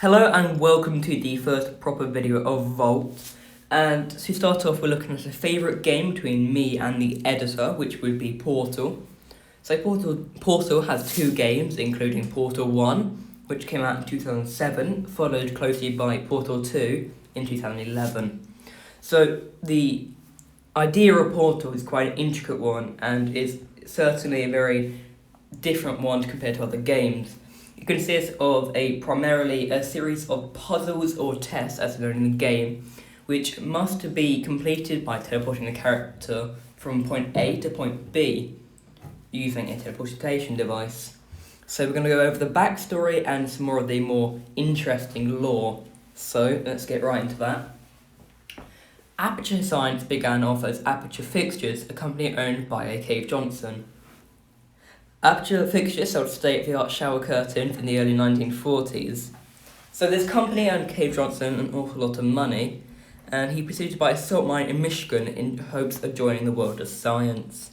Hello and welcome to the first proper video of Vault. And to start off, we're looking at a favourite game between me and the editor, which would be Portal. So Portal has two games, including Portal 1, which came out in 2007, followed closely by Portal 2 in 2011. So the idea of Portal is quite an intricate one and is certainly a very different one compared to other games. It consists of primarily a series of puzzles or tests as known in the game, which must be completed by teleporting the character from point A to point B using a teleportation device. So we're going to go over the backstory and some more of the more interesting lore. So let's get right into that. Aperture Science began off as Aperture Fixtures, a company owned by A. Cave Johnson. Aperture Fixtures sold state-of-the-art shower curtains in the early 1940s. So this company earned Cave Johnson an awful lot of money, and he proceeded to buy a salt mine in Michigan in hopes of joining the world of science.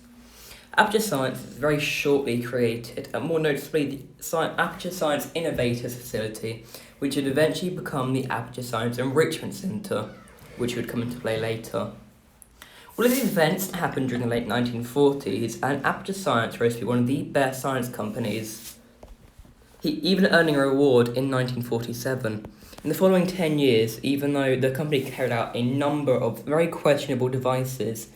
Aperture Science was very shortly created, and more noticeably the Aperture Science Innovators Facility, which would eventually become the Aperture Science Enrichment Center, which would come into play later. All of these events happened during the late 1940s, and Aperture Science rose to be one of the best science companies, even earning a reward in 1947. In the following 10 years, even though the company carried out a number of very questionable devices,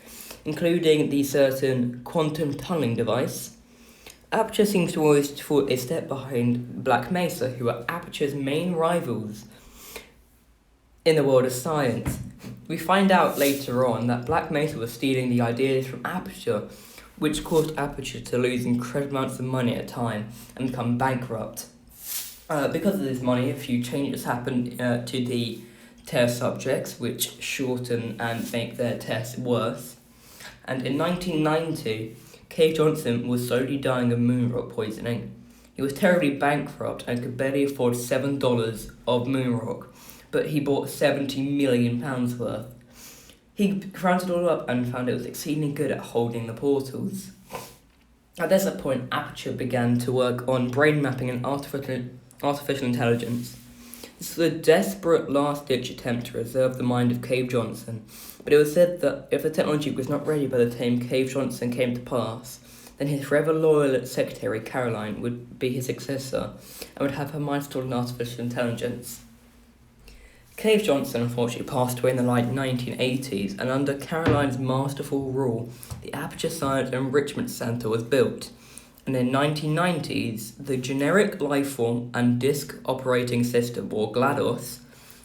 including the certain quantum tunneling device, Aperture seems to always fall a step behind Black Mesa, who are Aperture's main rivals in the world of science. We find out later on that Black Mesa was stealing the ideas from Aperture, which caused Aperture to lose incredible amounts of money at a time and become bankrupt. Because of this money, a few changes happened to the test subjects, which shorten and make their tests worse. And in 1990, Cave Johnson was slowly dying of moon rock poisoning. He was terribly bankrupt and could barely afford $7 of moon rock, but he bought £70 million worth. He rounded it all up and found it was exceedingly good at holding the portals. At this point, Aperture began to work on brain mapping and artificial intelligence. This was a desperate last-ditch attempt to preserve the mind of Cave Johnson, but it was said that if the technology was not ready by the time Cave Johnson came to pass, then his forever loyal secretary Caroline would be his successor and would have her mind stored in artificial intelligence. Cave Johnson unfortunately passed away in the late 1980s, and under Caroline's masterful rule, the Aperture Science Enrichment Center was built. And in the 1990s, the Generic Lifeform and Disk Operating System, or GLaDOS,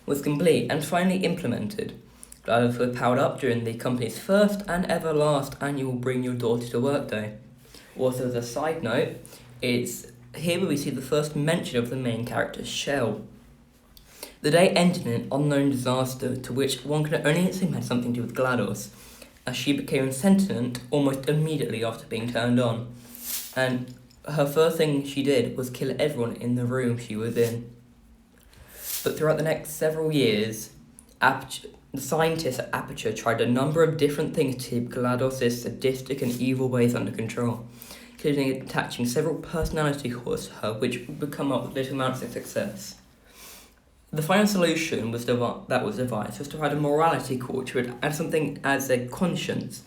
was complete and finally implemented. GLaDOS was powered up during the company's first and ever last annual Bring Your Daughter to Work Day. Also, as a side note, it's here where we see the first mention of the main character, Shell. The day ended in an unknown disaster to which one could only assume had something to do with GLaDOS, as she became sentient almost immediately after being turned on, and her first thing she did was kill everyone in the room she was in. But throughout the next several years, the scientists at Aperture tried a number of different things to keep GLaDOS's sadistic and evil ways under control, including attaching several personality cores to her, which would come up with little amounts of success. The final solution that was devised was to add a morality core, which would add something as a conscience.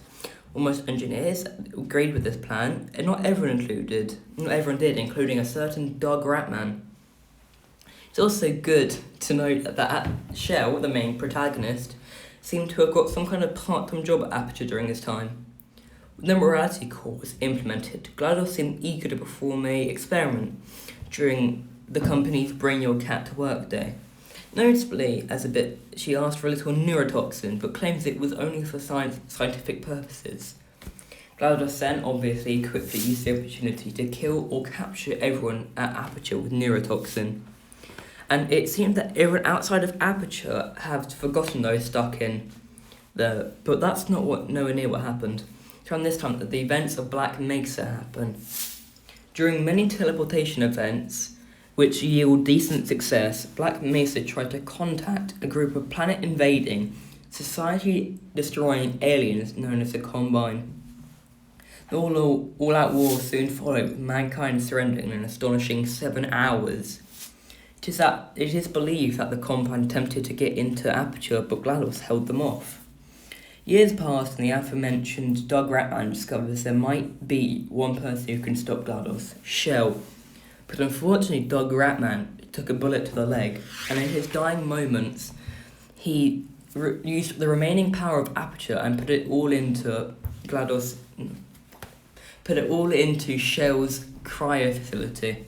Almost engineers agreed with this plan, and not everyone did, including a certain Doug Ratman. It's also good to note that Shell, the main protagonist, seemed to have got some kind of part-time job at Aperture during this time. When the morality core was implemented, GLaDOS seemed eager to perform an experiment during the company's Bring Your Cat to Work Day. Notably, she asked for a little neurotoxin, but claims it was only for scientific purposes. GLaDOS then obviously quickly used the opportunity to kill or capture everyone at Aperture with neurotoxin. And it seemed that everyone outside of Aperture had forgotten those stuck in there, but that's nowhere near what happened. Around this time that the events of Black Mesa happen. During many teleportation events, which yield decent success, Black Mesa tried to contact a group of planet-invading, society-destroying aliens known as the Combine. The all-out war soon followed, with mankind surrendering in an astonishing 7 hours. It is believed that the compound attempted to get into Aperture, but GLaDOS held them off. Years passed, and the aforementioned Doug Ratman discovers there might be one person who can stop GLaDOS, Shell. But unfortunately, Doug Ratman took a bullet to the leg, and in his dying moments, he used the remaining power of Aperture and put it all into Shell's cryo facility.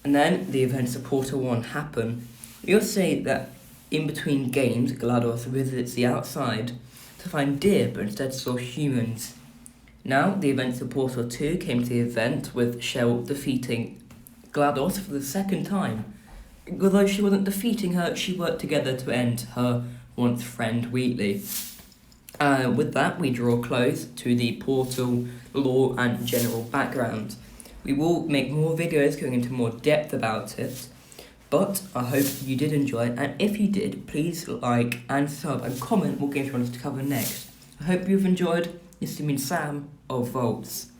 And then the events of Portal 1 happen. You'll say that in between games, GLaDOS visits the outside to find deer, but instead saw humans. Now, the events of Portal 2 came to the event with Shell defeating GLaDOS for the second time. Although she wasn't defeating her, she worked together to end her once friend Wheatley. With that, we draw close to the Portal lore and general background. We will make more videos going into more depth about it, but I hope you did enjoy it, and if you did, please like and sub and comment what games you want us to cover next. I hope you've enjoyed. This has been Sam of Volts.